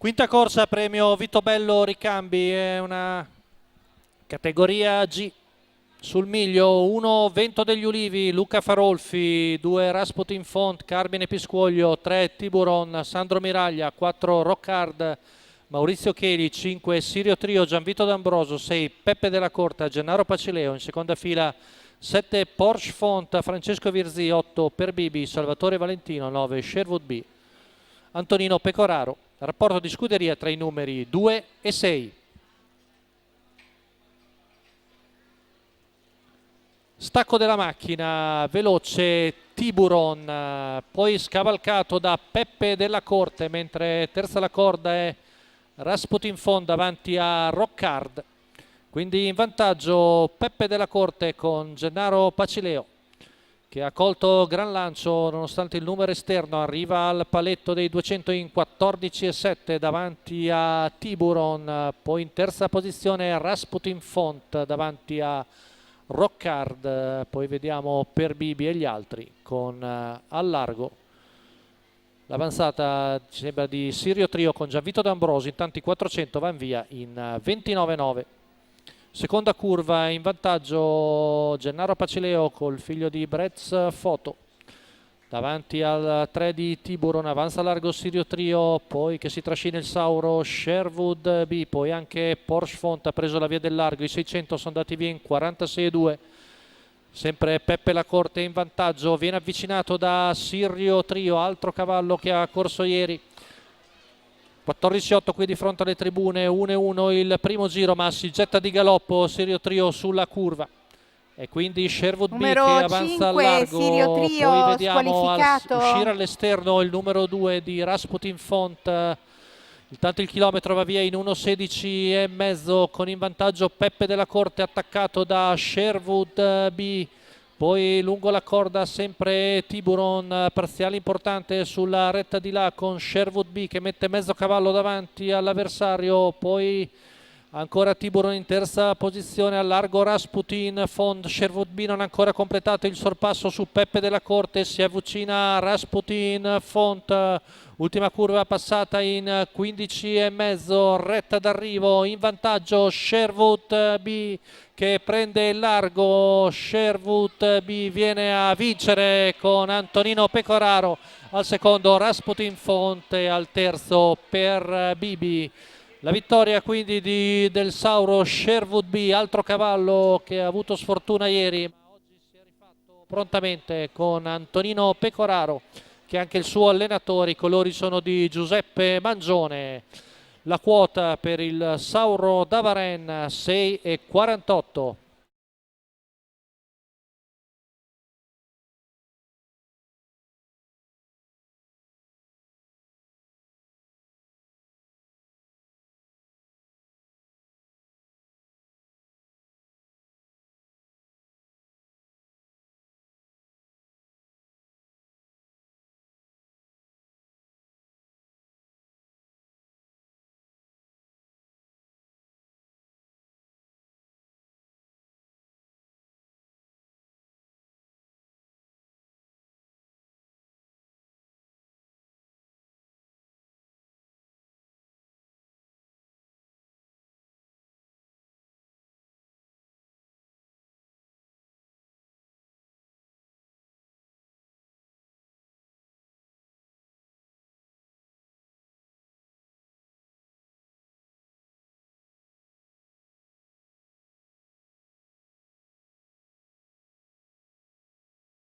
Quinta corsa, premio Vitobello Ricambi, è una categoria G. Sul miglio 1 Vento degli Ulivi, Luca Farolfi, 2 Rasputin Font, Carmine Piscuoglio, 3 Tiburon, Sandro Miraglia, 4 Rockard, Maurizio Cheli, 5 Sirio Trio, Gianvito D'Ambroso, 6 Peppe della Corta, Gennaro Pacileo, in seconda fila 7 Porsche Font, Francesco Virzi, 8 Per Bibi, Salvatore Valentino, 9 Sherwood B, Antonino Pecoraro. Rapporto di scuderia tra i numeri 2 e 6. Stacco della macchina, veloce Tiburon, poi scavalcato da Peppe della Corte, mentre terza la corda è Rasputin Font davanti a Rockard. Quindi in vantaggio Peppe della Corte con Gennaro Pacileo, che ha colto gran lancio nonostante il numero esterno, arriva al paletto dei 200 in 14,7 davanti a Tiburon, poi in terza posizione Rasputin Font davanti a Rockard, poi vediamo Per Bibi e gli altri con al largo l'avanzata ci sembra di Sirio Trio con Gianvito D'Ambrosi, intanto i 400 vanno via in 29,9. Seconda curva in vantaggio Gennaro Pacileo col figlio di Brez Foto. Davanti al 3 di Tiburon, avanza largo Sirio Trio, poi che si trascina il Sauro Sherwood B, poi anche Porsche Font ha preso la via del largo, i 600 sono andati via in 46,2. Sempre Peppe la Corte in vantaggio, viene avvicinato da Sirio Trio, altro cavallo che ha corso ieri. 14,8 qui di fronte alle tribune, 1,1 il primo giro, ma si getta di galoppo Sirio Trio sulla curva. E quindi Sherwood B che avanza al largo, Sirio Trio, poi vediamo uscire all'esterno il numero 2 di Rasputin Font. Intanto il chilometro va via in 1,16 e mezzo con in vantaggio Peppe della Corte attaccato da Sherwood B. Poi lungo la corda sempre Tiburon, parziale importante sulla retta di là con Sherwood B che mette mezzo cavallo davanti all'avversario, poi ancora Tiburon in terza posizione, al largo Rasputin Font, Sherwood B non ha ancora completato il sorpasso su Peppe della Corte, si avvicina Rasputin Font, ultima curva passata in 15 e mezzo, retta d'arrivo, in vantaggio Sherwood B che prende il largo, Sherwood B viene a vincere con Antonino Pecoraro, al secondo Rasputin Font e al terzo Per Bibi. La vittoria quindi del Sauro Sherwood B, altro cavallo che ha avuto sfortuna ieri, ma oggi si è rifatto prontamente con Antonino Pecoraro, che è anche il suo allenatore. I colori sono di Giuseppe Mangione. La quota per il Sauro da Varennes 6,48.